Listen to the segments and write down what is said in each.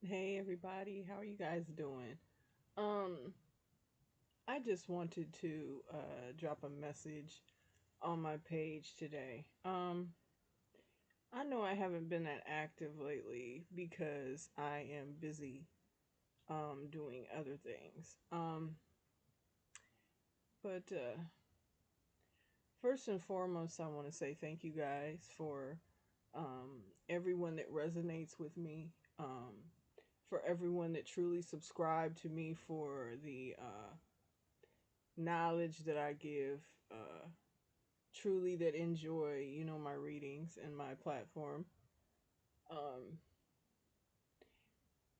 Hey everybody, how are you guys doing? Um, I just wanted to drop a message on my page today. I know I haven't been that active lately because I am busy doing other things. But first and foremost, I want to say thank you guys for everyone that resonates with me. For everyone that truly subscribed to me for the knowledge that I give, uh, truly that enjoy, my readings and my platform. Um,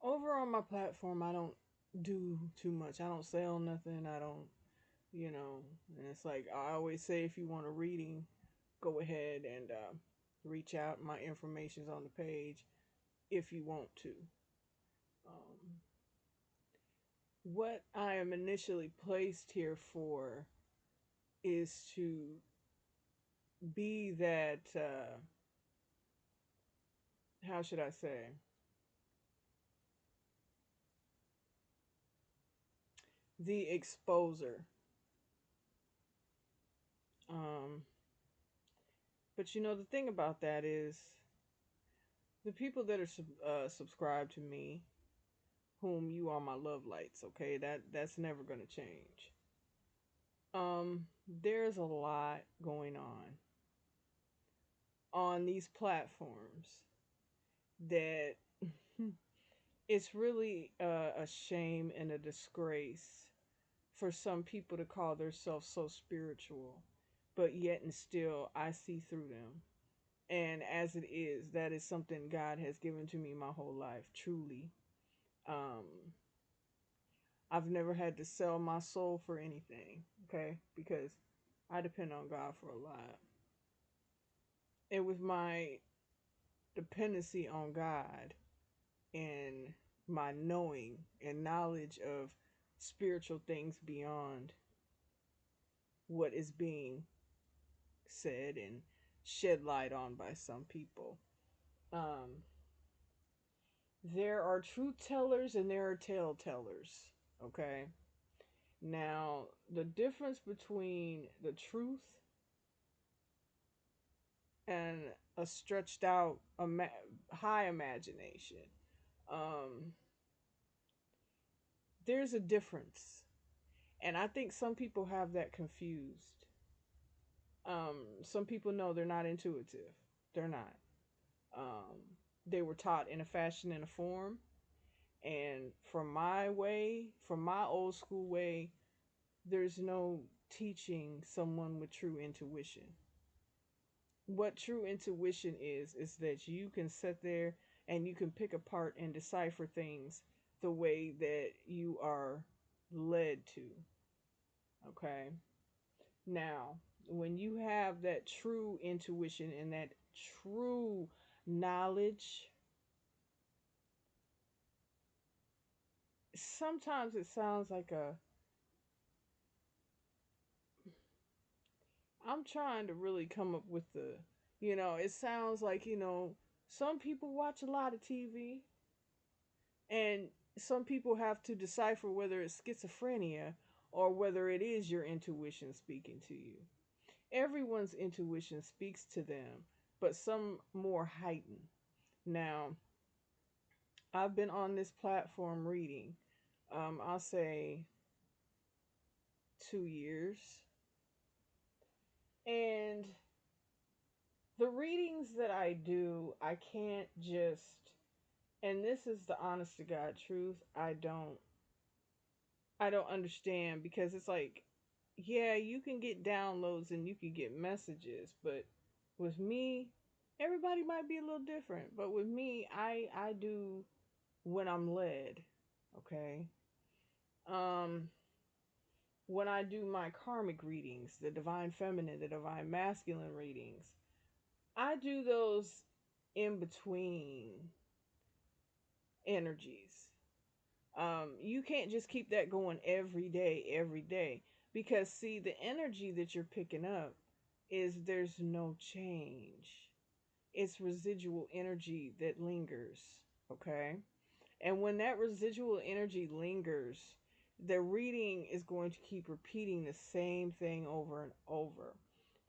Over on my platform, I don't do too much. I don't sell nothing. I don't, and it's like I always say, if you want a reading, go ahead and reach out. My information's on the page if you want to. Um, what I am initially placed here for is to be that, how should I say, the exposer. Um, but the thing about that is the people that are subscribed to me, whom you are my love lights. Okay, that's never gonna change. There's a lot going on these platforms that it's really a shame and a disgrace for some people to call themselves so spiritual, but yet and still I see through them. And as it is, that is something God has given to me my whole life, truly. Um, I've never had to sell my soul for anything, okay? Because I depend on God for a lot. And with my dependency on God and my knowing and knowledge of spiritual things beyond what is being said and shed light on by some people, um, there are truth tellers and there are tale tellers, okay? Now, the difference between the truth and a stretched out high imagination, um, there's a difference. And I think some people have that confused. Some people know they're not intuitive. They're not. Um, they were taught in a fashion and a form. And from my old school way, there's no teaching someone with true intuition. What true intuition is that you can sit there and you can pick apart and decipher things the way that you are led to. Okay. Now, when you have that true intuition and that true knowledge, sometimes it sounds like a, I'm trying to really come up with the, it sounds like, some people watch a lot of TV and some people have to decipher whether it's schizophrenia or whether it is your intuition speaking to you. Everyone's intuition speaks to them, but some more heightened. Now, I've been on this platform reading, I'll say 2 years. And the readings that I do, I can't just, and this is the honest to God truth, I don't understand because it's like, yeah, you can get downloads and you can get messages, but with me, everybody might be a little different. But with me, I do when I'm led. Okay. Um, when I do my karmic readings, the divine feminine, the divine masculine readings, I do those in between energies. You can't just keep that going every day. Because, see, the energy that you're picking up is there's no change, it's residual energy that lingers, okay? And when that residual energy lingers, the reading is going to keep repeating the same thing over and over.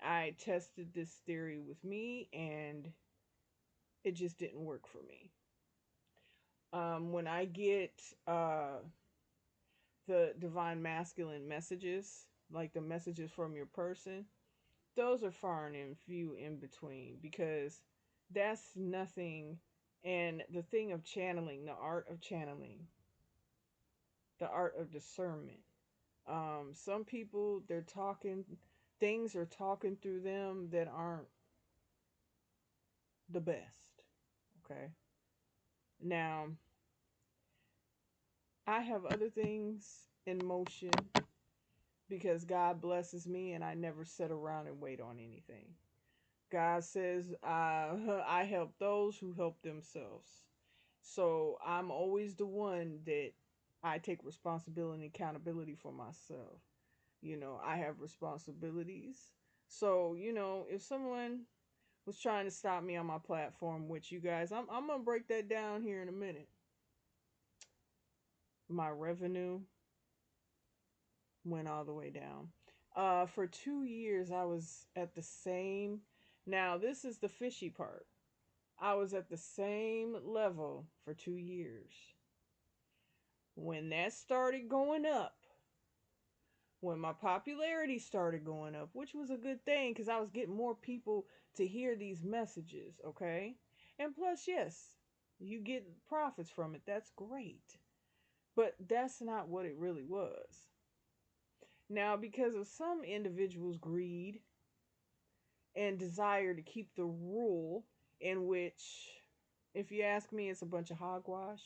I tested this theory with me and it just didn't work for me. When I get uh, the divine masculine messages, like the messages from your person, those are far and few in between because that's nothing. And the thing of channeling, the art of channeling, the art of discernment. Some people, they're talking, things are talking through them that aren't the best. Okay. Now, I have other things in motion because God blesses me and I never sit around and wait on anything. God says, I help those who help themselves. So I'm always the one that I take responsibility and accountability for myself. I have responsibilities. So, if someone was trying to stop me on my platform, which you guys, I'm going to break that down here in a minute. My revenue went all the way down. For 2 years, I was at the same. Now, this is the fishy part. I was at the same level for 2 years. When that started going up, when my popularity started going up, which was a good thing because I was getting more people to hear these messages, okay? And plus, yes, you get profits from it. That's great. But that's not what it really was. Now, because of some individuals' greed and desire to keep the rule, in which, if you ask me, it's a bunch of hogwash,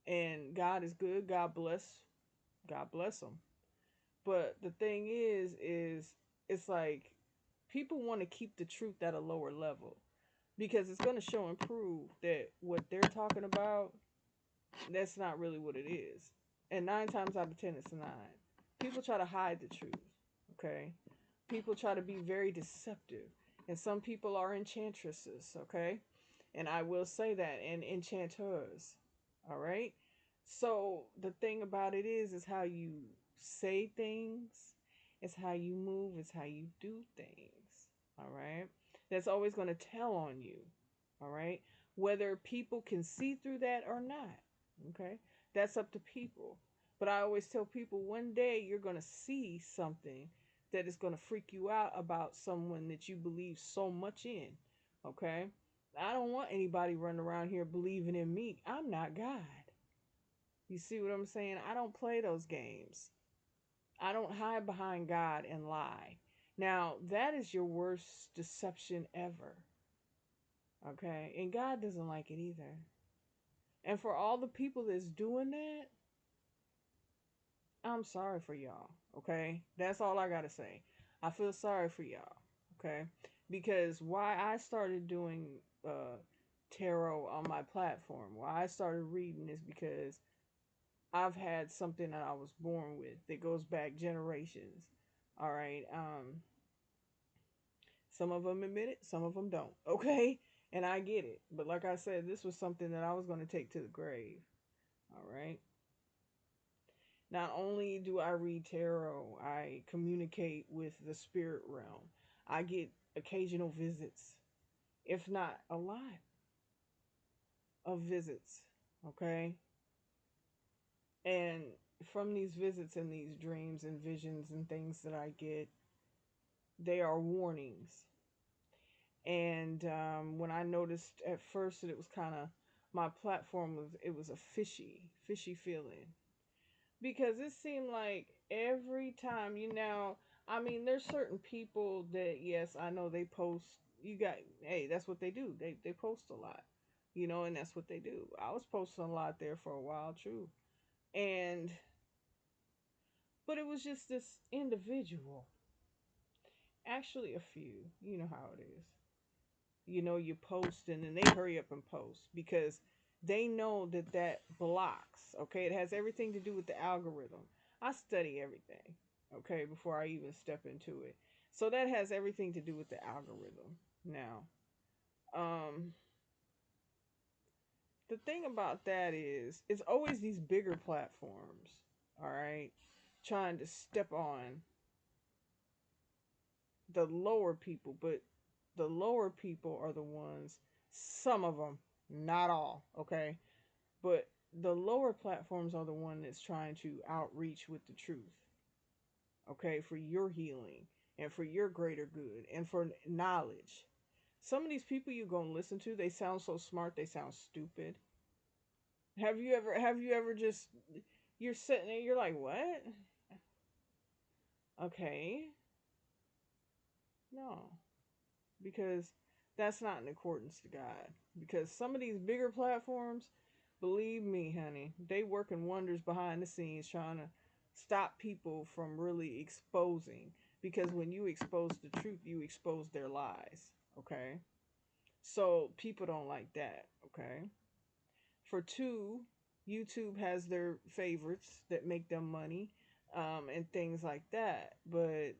and God is good, God bless them. But the thing is it's like people want to keep the truth at a lower level because it's going to show and prove that what they're talking about, that's not really what it is. And 9 times out of 10, it's not. People try to hide the truth, okay? People try to be very deceptive. And some people are enchantresses, okay? And I will say that, and enchanteurs, all right? So the thing about it is how you say things, it's how you move, it's how you do things, all right? That's always going to tell on you, all right? Whether people can see through that or not, okay? That's up to people. But I always tell people one day you're going to see something that is going to freak you out about someone that you believe so much in, okay? I don't want anybody running around here believing in me. I'm not God. You see what I'm saying? I don't play those games. I don't hide behind God and lie. Now, that is your worst deception ever. Okay? And God doesn't like it either. And for all the people that's doing that, I'm sorry for y'all. Okay? That's all I got to say. I feel sorry for y'all. Okay? Because why I started doing tarot on my platform, why I started reading is because I've had something that I was born with that goes back generations. All right. Some of them admit it, some of them don't. Okay. And I get it. But like I said, this was something that I was going to take to the grave. All right. Not only do I read tarot, I communicate with the spirit realm. I get occasional visits, if not a lot of visits. Okay. And from these visits and these dreams and visions and things that I get, they are warnings. And when I noticed at first that it was kind of my platform was, it was a fishy feeling because it seemed like every time I mean there's certain people that, yes, I know they post, you got, hey, that's what they do, they post a lot, and that's what they do. I was posting a lot there for a while, true. And but it was just this individual, actually a few, you know how it is. You post and then they hurry up and post because they know that that blocks. Okay, it has everything to do with the algorithm. I study everything, okay, before I even step into it. So that has everything to do with the algorithm. Now, um, The thing about that is, it's always these bigger platforms, all right, trying to step on the lower people, but the lower people are the ones, some of them, not all, okay, but the lower platforms are the one that's trying to outreach with the truth, okay, for your healing and for your greater good and for knowledge. Some of these people you go and listen to, they sound so smart, they sound stupid. Have you ever just, you're sitting there, you're like, what? Okay, no, because that's not in accordance to God. Because some of these bigger platforms, believe me, honey, they working wonders behind the scenes trying to stop people from really exposing. Because when you expose the truth, you expose their lies. Okay, so people don't like that. Okay, for two, YouTube has their favorites that make them money, and things like that. But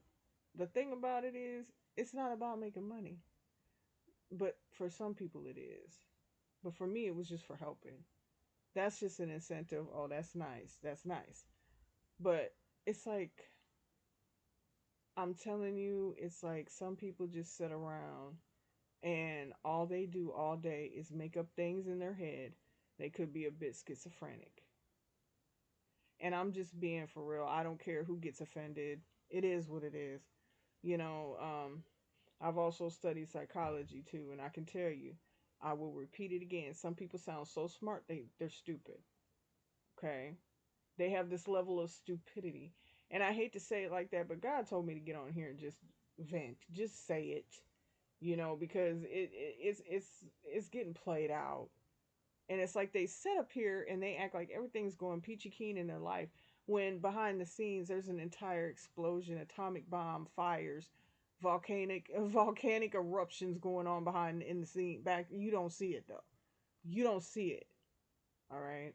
the thing about it is, it's not about making money. But for some people, it is. But for me, it was just for helping. That's just an incentive. Oh, that's nice. That's nice. But it's like, I'm telling you, it's like some people just sit around and all they do all day is make up things in their head. They could be a bit schizophrenic. And I'm just being for real. I don't care who gets offended. It is what it is. You know, I've also studied psychology too, and I can tell you, I will repeat it again. Some people sound so smart, they're stupid. Okay? They have this level of stupidity. And I hate to say it like that, but God told me to get on here and just vent. Just say it. Because it's getting played out. And it's like they sit up here and they act like everything's going peachy keen in their life when behind the scenes there's an entire explosion, atomic bomb, fires, volcanic eruptions going on behind in the scene back. You don't see it though. You don't see it. All right.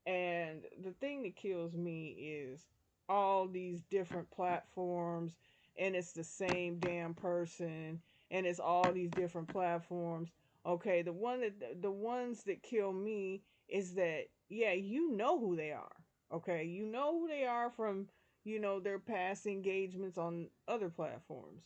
And the thing that kills me is all these different platforms, and it's the same damn person, and it's all these different platforms. Okay, the ones that kill me is that, yeah, you know who they are. Okay, you know who they are from, their past engagements on other platforms.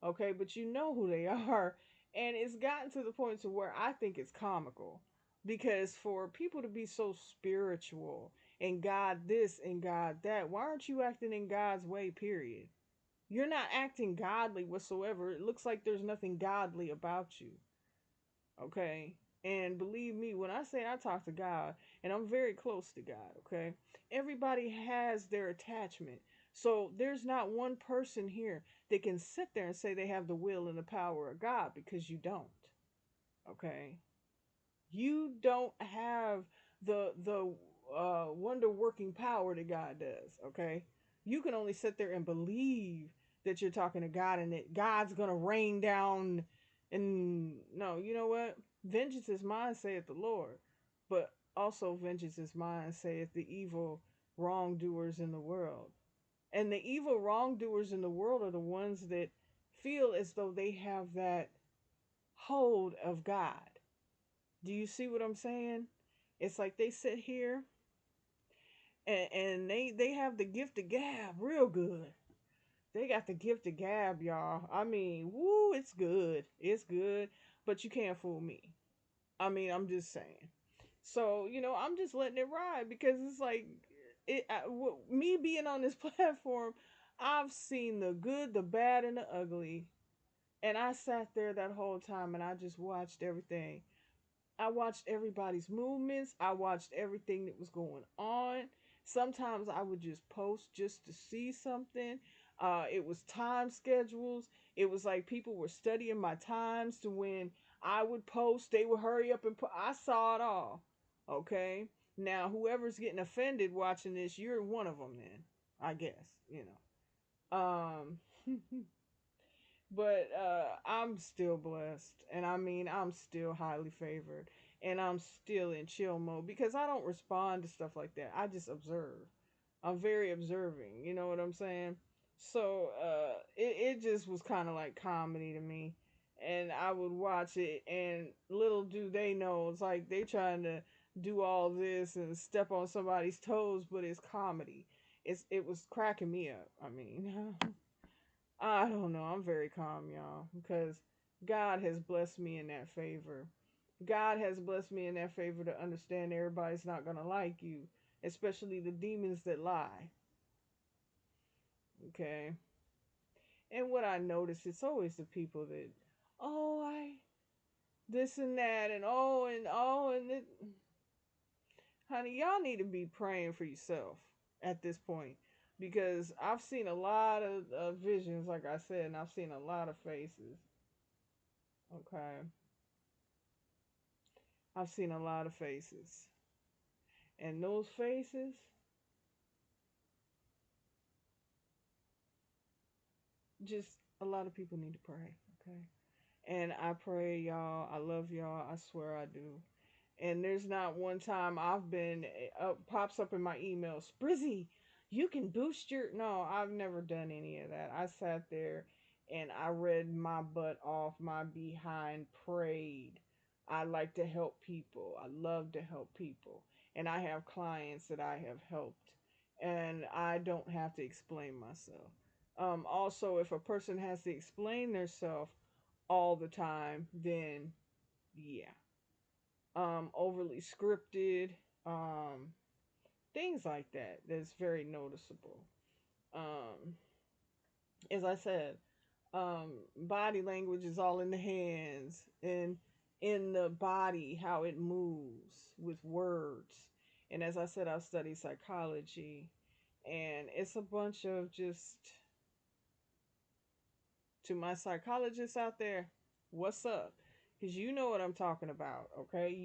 Okay, but you know who they are, and it's gotten to the point to where I think it's comical, because for people to be so spiritual and God this and God that, why aren't you acting in God's way, period? You're not acting godly whatsoever. It looks like there's nothing godly about you. Okay? And believe me, when I say I talk to God, and I'm very close to God, okay? Everybody has their attachment. So there's not one person here that can sit there and say they have the will and the power of God, because you don't. Okay? You don't have the wonder working power that God does. Okay, you can only sit there and believe that you're talking to God and that God's gonna rain down. And no, you know what? Vengeance is mine, saith the Lord. But also, vengeance is mine, saith the evil wrongdoers in the world. And the evil wrongdoers in the world are the ones that feel as though they have that hold of God. Do you see what I'm saying? It's like they sit here and they have the gift of gab real good. They got the gift of gab, y'all. I mean, woo, it's good. It's good, but you can't fool me. I mean, I'm just saying. So, I'm just letting it ride, because it's like me being on this platform, I've seen the good, the bad, and the ugly. And I sat there that whole time and I just watched everything. I watched everybody's movements. I watched everything that was going on. Sometimes I would just post just to see something. It was time schedules. It was like people were studying my times to when I would post. They would hurry up and I saw it all. Okay. Now, whoever's getting offended watching this, you're one of them then, I guess. But I'm still blessed, and I mean, I'm still highly favored, and I'm still in chill mode, because I don't respond to stuff like that. I just observe. I'm very observing. You know what I'm saying? So it just was kind of like comedy to me, and I would watch it, and little do they know, it's like they trying to do all this and step on somebody's toes, but it's comedy. It was cracking me up. I mean, I don't know. I'm very calm, y'all, because God has blessed me in that favor. God has blessed me in that favor to understand everybody's not gonna like you, especially the demons that lie. Okay. And what I notice, it's always the people that, oh, I this and that, and it. Honey, y'all need to be praying for yourself at this point, because I've seen a lot of visions, like I said, and I've seen a lot of faces. Okay, I've seen a lot of faces, and those faces, just a lot of people need to pray. Okay, and I pray, y'all. I love y'all. I swear I do. And there's not one time I've been pops up in my email, Sprizzy, you can boost your. No, I've never done any of that. I sat there and I read my butt off, my behind, prayed. I like to help people. I love to help people, and I have clients that I have helped, and I don't have to explain myself. Also, if a person has to explain themselves all the time, then yeah, overly scripted, um, things like that. That's very noticeable. Um, as I said, body language is all in the hands and in the body, how it moves with words. And as I said, I've studied psychology, and it's a bunch of just, to my psychologists out there, what's up? Because you know what I'm talking about, okay?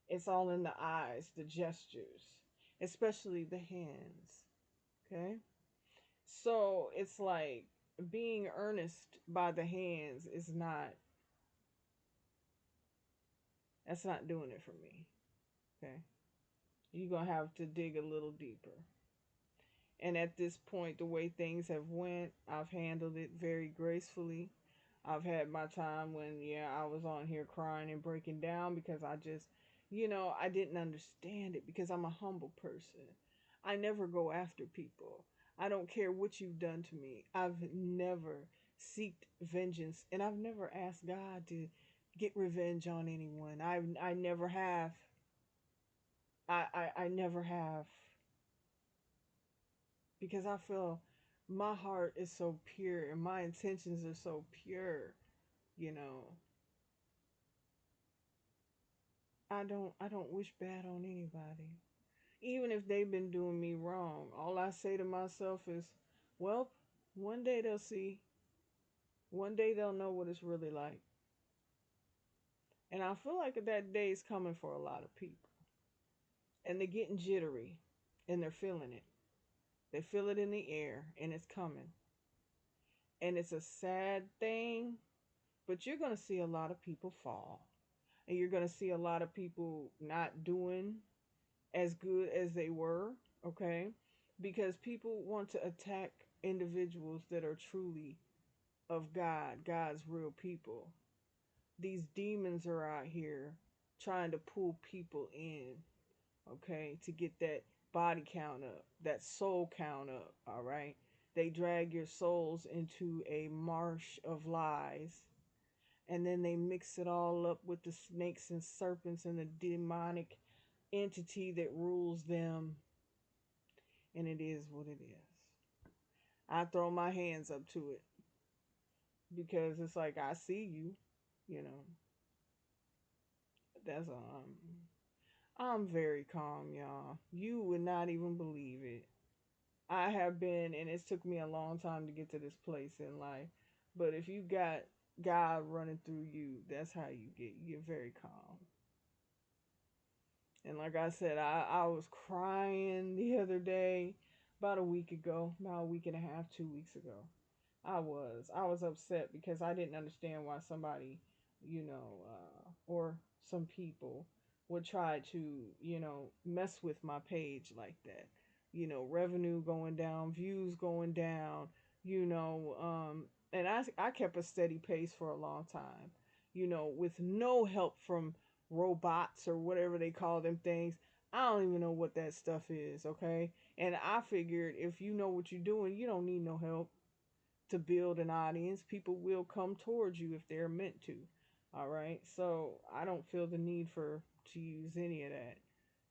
It's all in the eyes, the gestures, especially the hands. Okay? So it's like being earnest by the hands is not, that's not doing it for me. Okay? You're going to have to dig a little deeper. And at this point, the way things have went, I've handled it very gracefully. I've had my time when, yeah, I was on here crying and breaking down because I just, I didn't understand it because I'm a humble person. I never go after people. I don't care what you've done to me. I've never seeked vengeance, and I've never asked God to get revenge on anyone. I never have. I never have, because I feel my heart is so pure and my intentions are so pure, you know. I don't wish bad on anybody. Even if they've been doing me wrong, all I say to myself is, well, one day they'll see. One day they'll know what it's really like. And I feel like that day is coming for a lot of people. And they're getting jittery and they're feeling it. They feel it in the air and it's coming. And it's a sad thing, but you're going to see a lot of people fall. And you're going to see a lot of people not doing as good as they were, okay? Because people want to attack individuals that are truly of God, God's real people. These demons are out here trying to pull people in, okay, to get that body count up, that soul count up, all right? They drag your souls into a marsh of lies, and then they mix it all up with the snakes and serpents and the demonic entity that rules them, and it is what it is. I throw my hands up to it because it's like I see you, you know. That's all. I'm very calm, y'all. You would not even believe it. I have been, and it's took me a long time to get to this place in life. But if you got God running through you, that's how you get. You get very calm. And like I said, I was crying the other day, about a week ago, about a week and a half, 2 weeks ago. I was upset because I didn't understand why somebody, or some people would try to, mess with my page like that. Revenue going down, views going down, And I kept a steady pace for a long time, with no help from robots or whatever they call them things. I don't even know what that stuff is, okay? And I figured if you know what you're doing, you don't need no help to build an audience. People will come towards you if they're meant to. All right? So, I don't feel the need for to use any of that,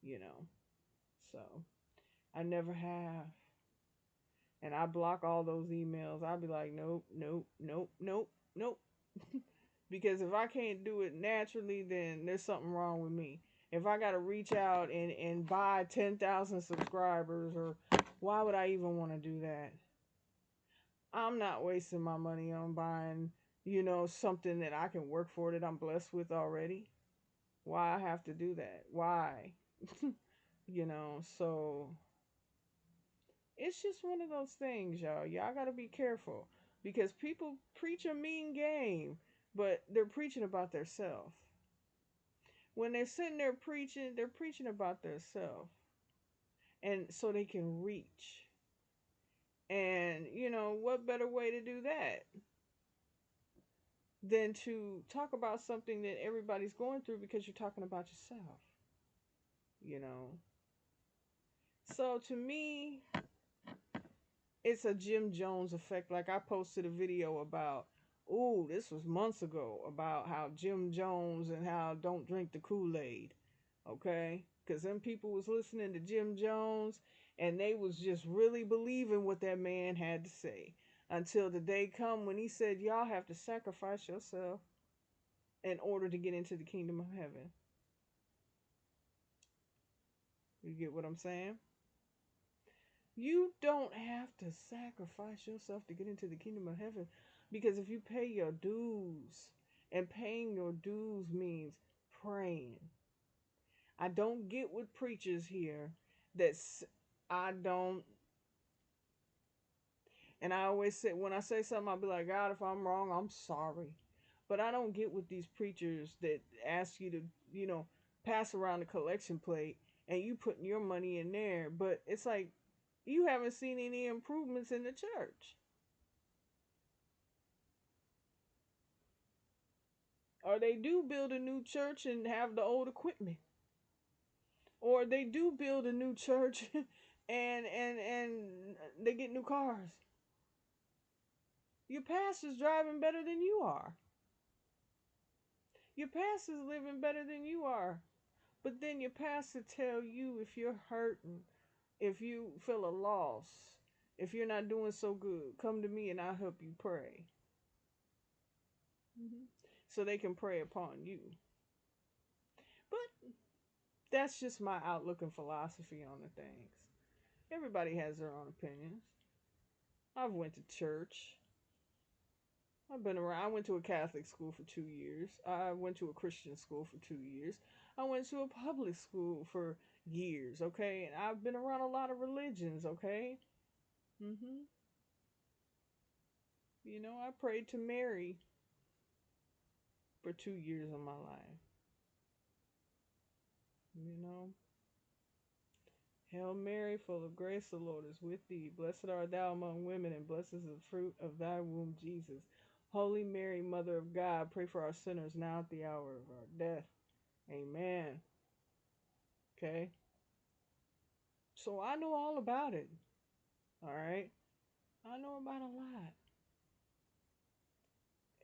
you know. So, I never have. And I block all those emails. I'll be like, nope, nope, nope, nope, nope. Because if I can't do it naturally, then there's something wrong with me. If I got to reach out and buy 10,000 subscribers, or why would I even want to do that? I'm not wasting my money on buying, something that I can work for that I'm blessed with already. Why I have to do that? Why? So it's just one of those things, y'all. Y'all got to be careful because people preach a mean game, but they're preaching about themselves. When they're sitting there preaching, they're preaching about themselves, and so they can reach. And what better way to do that than to talk about something that everybody's going through because you're talking about yourself, you know? So to me, it's a Jim Jones effect. Like I posted a video about, oh, this was months ago, about how Jim Jones and how don't drink the Kool-Aid, okay? Because them people was listening to Jim Jones and they was just really believing what that man had to say until the day come when he said, y'all have to sacrifice yourself in order to get into the kingdom of heaven. You get what I'm saying? You don't have to sacrifice yourself to get into the kingdom of heaven, because if you pay your dues, and paying your dues means praying. I don't get with preachers here that's I don't and I always say, when I say something, I'll be like, God, if I'm wrong, I'm sorry. But I don't get with these preachers that ask you to, you know, pass around the collection plate and you putting your money in there. But it's like you haven't seen any improvements in the church. Or they do build a new church and have the old equipment. Or they do build a new church and they get new cars. Your pastor's driving better than you are. Your pastor's living better than you are. But then your pastor tell you if you're hurting, if you feel a loss, if you're not doing so good, come to me and I'll help you pray. Mm-hmm. So they can pray upon you. But that's just my outlook and philosophy on the things. Everybody has their own opinions. I've went to church. I've been around. I went to a Catholic school for 2 years. I went to a Christian school for 2 years. I went to a public school for years. Okay, and I've been around a lot of religions. Okay. Mhm. I prayed to Mary for 2 years of my life. You know, Hail Mary, full of grace, the Lord is with thee. Blessed art thou among women, and blessed is the fruit of thy womb, Jesus. Holy Mary, Mother of God, pray for our sinners now at the hour of our death. Amen. Okay? So I know all about it. All right? I know about a lot.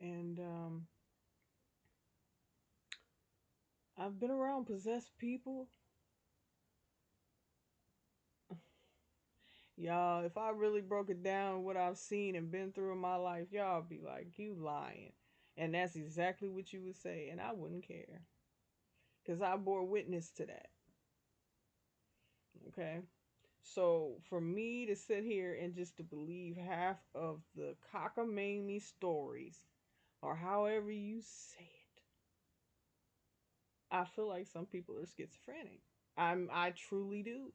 And I've been around possessed people. Y'all, if I really broke it down, what I've seen and been through in my life, y'all be like, you lying. And that's exactly what you would say. And I wouldn't care. Because I bore witness to that. Okay? So for me to sit here and just to believe half of the cockamamie stories, or however you say it, I feel like some people are schizophrenic. I truly do.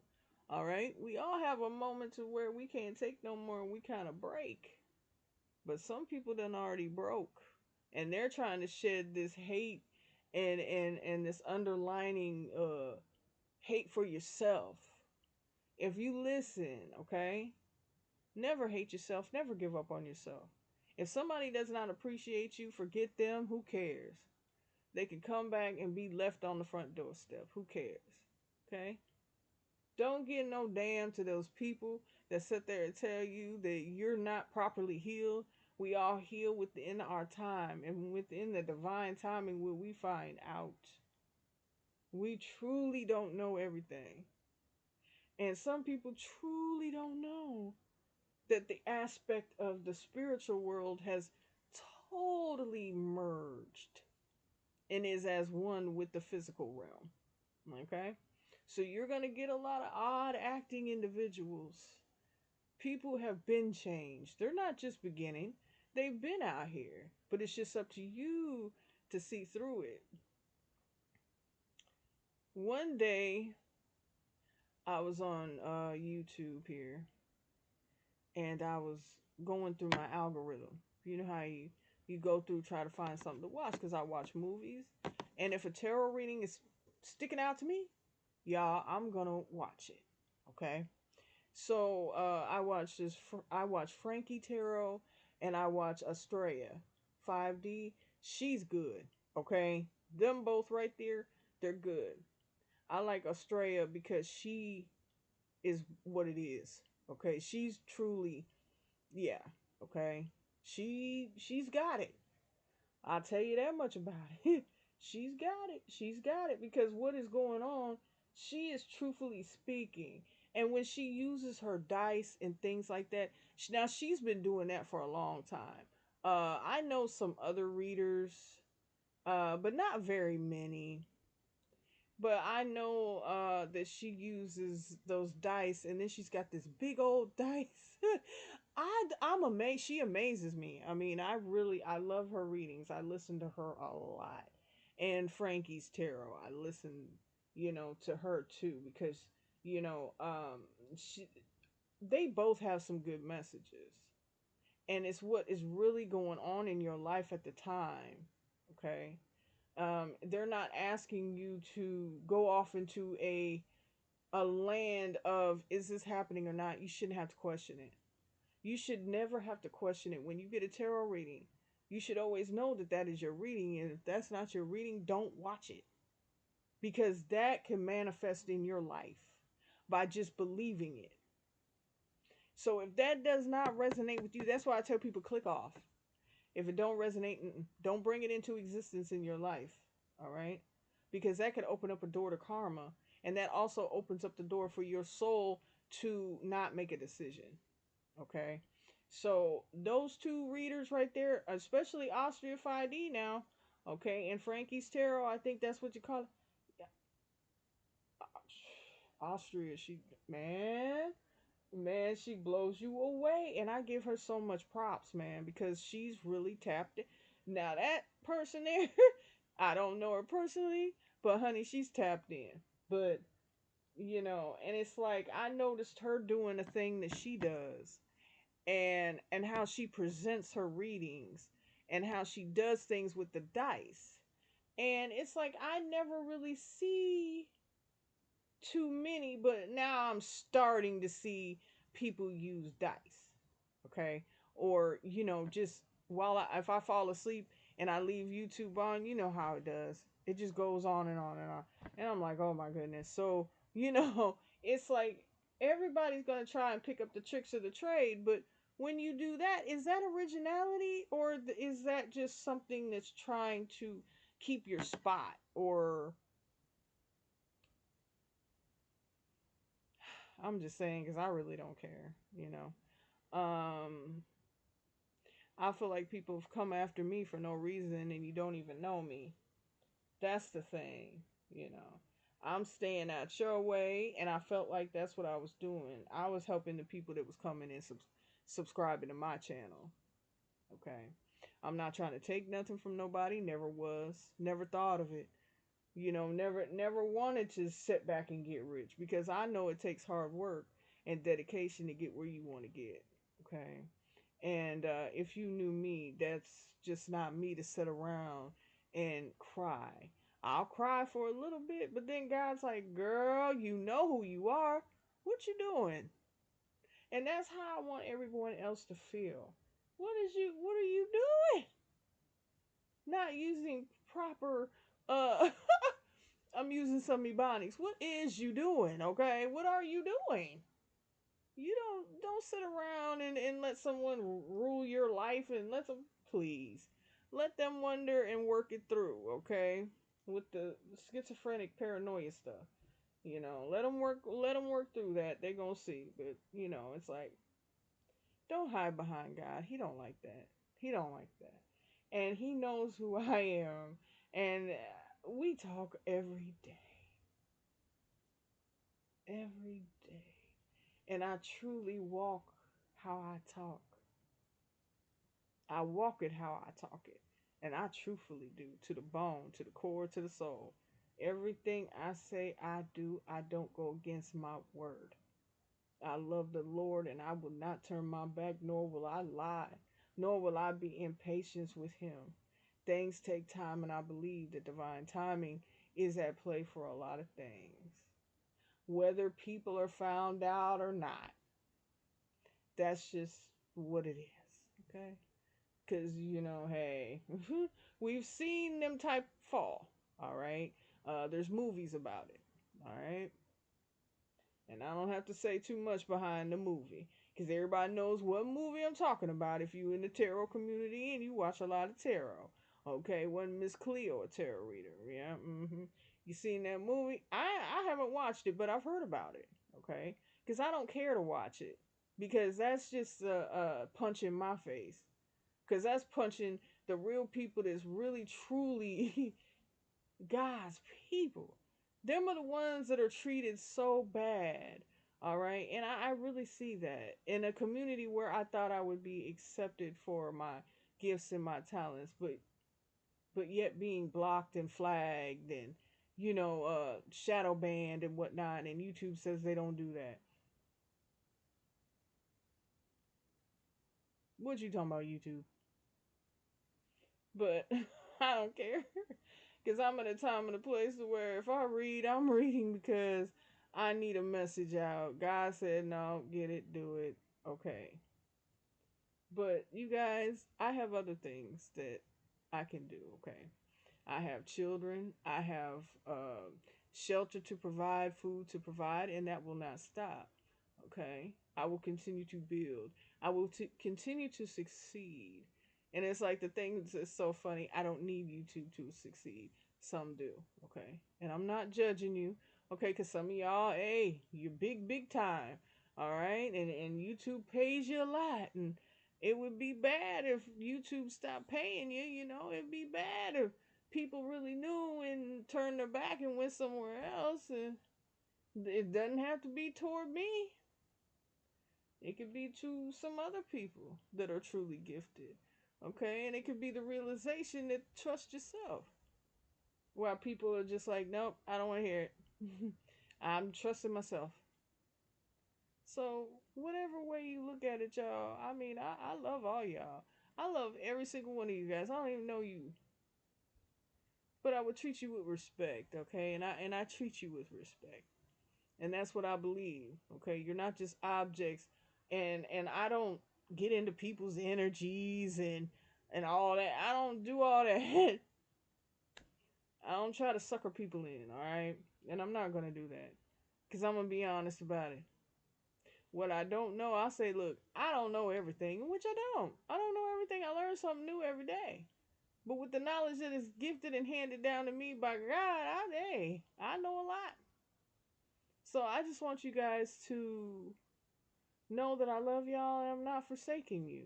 All right? We all have a moment to where we can't take no more and we kind of break. But some people done already broke. And they're trying to shed this hate and this underlining hate for yourself. If you listen, okay? Never hate yourself, never give up on yourself. If somebody does not appreciate you, forget them. Who cares? They can come back and be left on the front doorstep. Who cares? Okay? Don't get no damn to those people that sit there and tell you that you're not properly healed. We all heal within our time, and within the divine timing will we find out. We truly don't know everything. And some people truly don't know that the aspect of the spiritual world has totally merged and is as one with the physical realm. Okay? So you're going to get a lot of odd acting individuals. People have been changed. They're not just beginning, they've been out here. But it's just up to you to see through it. One day, I was on YouTube here, and I was going through my algorithm. You know how you go through try to find something to watch because I watch movies, and if a tarot reading is sticking out to me, y'all, I'm gonna watch it. Okay, so I watched this. I watched Frankie Tarot, and I watched Estrella 5D. She's good. Okay, them both right there, they're good. I like Estrella because she is what it is. Okay, she's truly, yeah. Okay, she's got it. I'll tell you that much about it. She's got it. She's got it because what is going on, she is truthfully speaking. And when she uses her dice and things like that, now she's been doing that for a long time. I know some other readers, but not very many. But I know that she uses those dice, and then she's got this big old dice. I'm amazed. She amazes me. I mean, I love her readings. I listen to her a lot, and Frankie's tarot. I listen, to her too because you know, she they both have some good messages, and it's what is really going on in your life at the time. Okay, they're not asking you to go off into a land of is this happening or not. You shouldn't have to question it. You should never have to question it when you get a tarot reading. You should always know that that is your reading, and if that's not your reading, don't watch it because that can manifest in your life by just believing it. So if that does not resonate with you, that's why I tell people click off. If it don't resonate, don't bring it into existence in your life. All right? Because that could open up a door to karma. And that also opens up the door for your soul to not make a decision. Okay? So those two readers right there, especially Austria 5D now, okay, and Frankie's Tarot, I think that's what you call it. Austria, man, she blows you away, and I give her so much props, man, because she's really tapped it. Now that person there, I don't know her personally, but honey, she's tapped in. But and it's like I noticed her doing a thing that she does, and how she presents her readings, and how she does things with the dice, and it's like I never really see too many, but now I'm starting to see people use dice. Okay. Or, just if I fall asleep and I leave YouTube on, you know how it does. It just goes on and on and on. And I'm like, oh my goodness. So, it's like everybody's going to try and pick up the tricks of the trade. But when you do that, is that originality or is that just something that's trying to keep your spot? Or I'm just saying because I really don't care. I feel like people have come after me for no reason and you don't even know me. That's the thing. I'm staying out your way, and I felt like that's what I was doing. I was helping the people that was coming and subscribing to my channel. Okay. I'm not trying to take nothing from nobody. Never was. Never thought of it. Never wanted to sit back and get rich because I know it takes hard work and dedication to get where you want to get. Okay. And if you knew me, that's just not me to sit around and cry. I'll cry for a little bit, but then God's like, girl, you know who you are. What you doing? And that's how I want everyone else to feel. What are you doing? Not using proper uh I'm using some ebonics. What is you doing? Okay? What are you doing? You don't sit around and let someone rule your life and let them, please. Let them wonder and work it through, okay? With the schizophrenic paranoia stuff. Let them work through that. They're going to see. But, it's like don't hide behind God. He don't like that. He don't like that. And he knows who I am. And we talk every day. Every day. And I truly walk how I talk. I walk it how I talk it. And I truthfully do, to the bone, to the core, to the soul. Everything I say I do, I don't go against my word. I love the Lord and I will not turn my back, nor will I lie, nor will I be impatient with Him. Things take time, and I believe that divine timing is at play for a lot of things. Whether people are found out or not, that's just what it is, okay? Because, hey, we've seen them type fall, all right? There's movies about it, all right? And I don't have to say too much behind the movie because everybody knows what movie I'm talking about if you in the tarot community and you watch a lot of tarot. Okay, wasn't Miss Cleo a tarot reader? Yeah, You seen that movie? I haven't watched it, but I've heard about it. Okay, because I don't care to watch it because that's just a punch in my face. Because that's punching the real people that's really truly God's people. Them are the ones that are treated so bad. All right. And I really see that in a community where I thought I would be accepted for my gifts and my talents, but yet being blocked and flagged and shadow banned and whatnot, and YouTube says they don't do that. What you talking about, YouTube? But I don't care. Because I'm at a time and a place where if I read, I'm reading because I need a message out. God said, no, get it, do it. Okay. But you guys, I have other things that I can do. Okay. I have children. I have shelter to provide, food to provide, and that will not stop. Okay. I will continue to build. I will continue to succeed. And it's like the thing that's so funny. I don't need YouTube to succeed. Some do. Okay. And I'm not judging you. Okay. Because some of y'all, hey, you're big, big time. All right. And YouTube pays you a lot. And it would be bad if YouTube stopped paying you. It'd be bad if people really knew and turned their back and went somewhere else. And it doesn't have to be toward me. It could be to some other people that are truly gifted. Okay? And it could be the realization that trust yourself. While people are just like, nope, I don't want to hear it. I'm trusting myself. So, whatever way you look at it, y'all, I mean, I love all y'all. I love every single one of you guys. I don't even know you. But I would treat you with respect, okay? And I treat you with respect. And that's what I believe. Okay, you're not just objects, and I don't get into people's energies and all that. I don't do all that. I don't try to sucker people in. All right, and I'm not gonna do that because I'm gonna be honest about it. What I don't know, I say, look, I don't know everything, which I don't. I don't know everything. I learn something new every day. But with the knowledge that is gifted and handed down to me by God, I know a lot. So I just want you guys to know that I love y'all and I'm not forsaking you.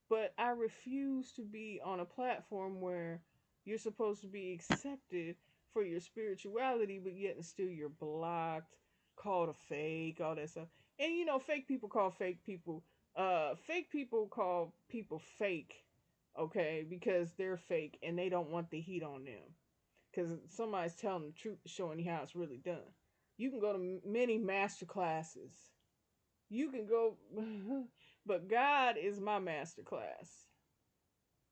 But I refuse to be on a platform where you're supposed to be accepted for your spirituality, but yet and still you're blocked, called a fake, all that stuff. And fake people call fake people call people fake, okay, because they're fake and they don't want the heat on them. Because somebody's telling the truth, showing you how it's really done. You can go to many master classes, you can go, but God is my master class.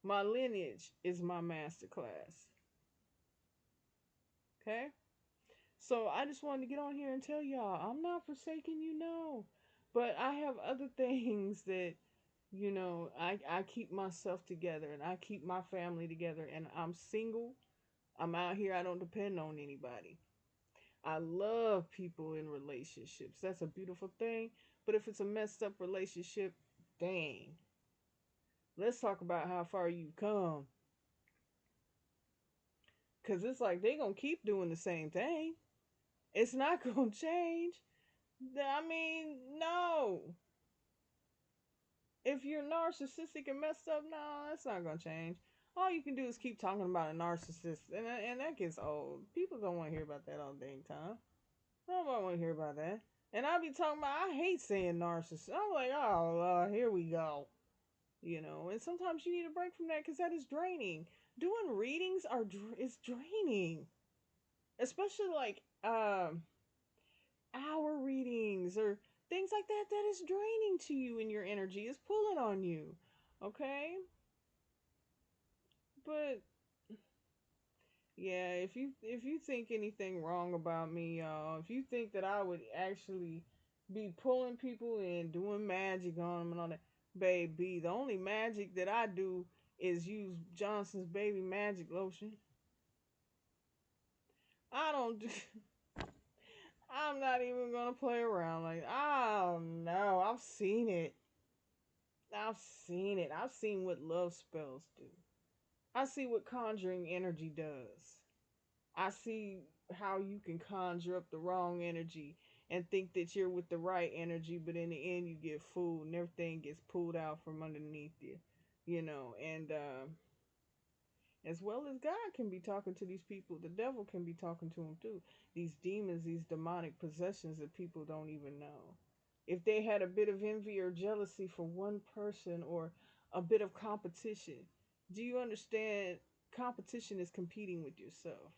My lineage is my master class. Okay? So I just wanted to get on here and tell y'all I'm not forsaking you, no. But I have other things that I keep myself together and I keep my family together and I'm single. I'm out here. I don't depend on anybody. I love people in relationships. That's a beautiful thing. But if it's a messed up relationship, dang. Let's talk about how far you've come. Because it's like they going to keep doing the same thing. It's not going to change. I mean, no. If you're narcissistic and messed up, no, that's not going to change. All you can do is keep talking about a narcissist. And that gets old. People don't want to hear about that all dang time. Nobody want to hear about that. And I be talking about, I hate saying narcissist. I'm like, oh, here we go. And sometimes you need a break from that because that is draining. Doing readings is draining, especially like hour readings or things like that. That is draining to you, and your energy is pulling on you. Okay, but yeah, if you think anything wrong about me, y'all, if you think that I would actually be pulling people and doing magic on them and all that, baby, the only magic that I do is use Johnson's baby magic lotion. I don't do. I'm not even gonna play around like. Oh no, I've seen it. I've seen it. I've seen what love spells do. I see what conjuring energy does. I see how you can conjure up the wrong energy and think that you're with the right energy, but in the end you get fooled and everything gets pulled out from underneath you, and as well as God can be talking to these people, the devil can be talking to them too. These demons, these demonic possessions that people don't even know. If they had a bit of envy or jealousy for one person or a bit of competition, do you understand? Competition is competing with yourself.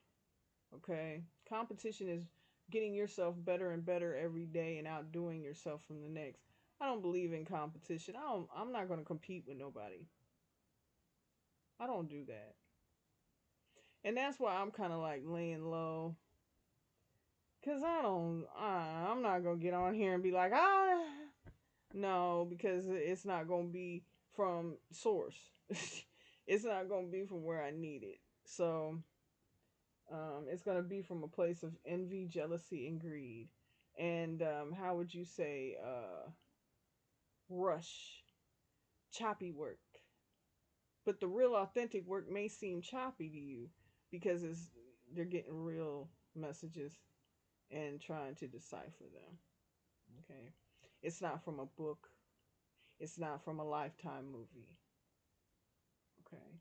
Okay? Competition is getting yourself better and better every day and outdoing yourself from the next. I don't believe in competition. I'm not going to compete with nobody. I don't do that. And that's why I'm kind of like laying low. Cause I'm not gonna get on here and be like, no, because it's not gonna be from source. It's not gonna be from where I need it. So, it's gonna be from a place of envy, jealousy, and greed. And how would you say, rush, choppy work? But the real authentic work may seem choppy to you because they're getting real messages and trying to decipher them. Okay. It's not from a book. It's not from a Lifetime movie. Okay.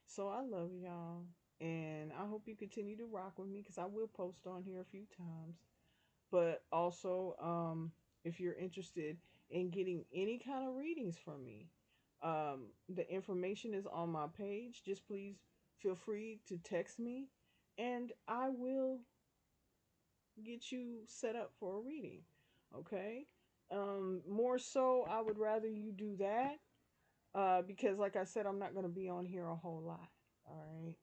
So I love y'all. And I hope you continue to rock with me because I will post on here a few times. But also, if you're interested in getting any kind of readings from me, the information is on my page. Just please feel free to text me and I will get you set up for a reading. Okay? More so, I would rather you do that because, like I said, I'm not going to be on here a whole lot. All right?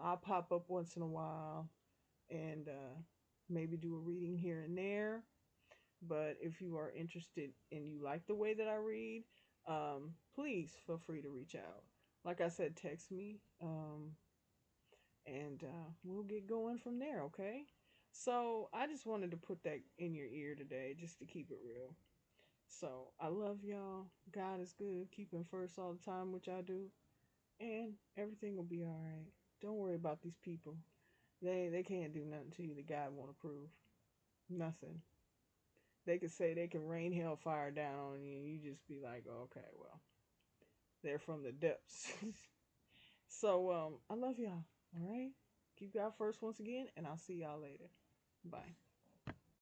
I'll pop up once in a while and maybe do a reading here and there. But if you are interested and you like the way that I read, please feel free to reach out. Like I said, text me and we'll get going from there, okay? So I just wanted to put that in your ear today just to keep it real. So I love y'all. God is good. Keep him first all the time, which I do. And everything will be all right. Don't worry about these people. They can't do nothing to you that God won't approve. Nothing. They could say they can rain hellfire down on you, and you just be like, oh, okay, well, they're from the depths. So I love y'all. All right. Keep God first once again, and I'll see y'all later. Bye.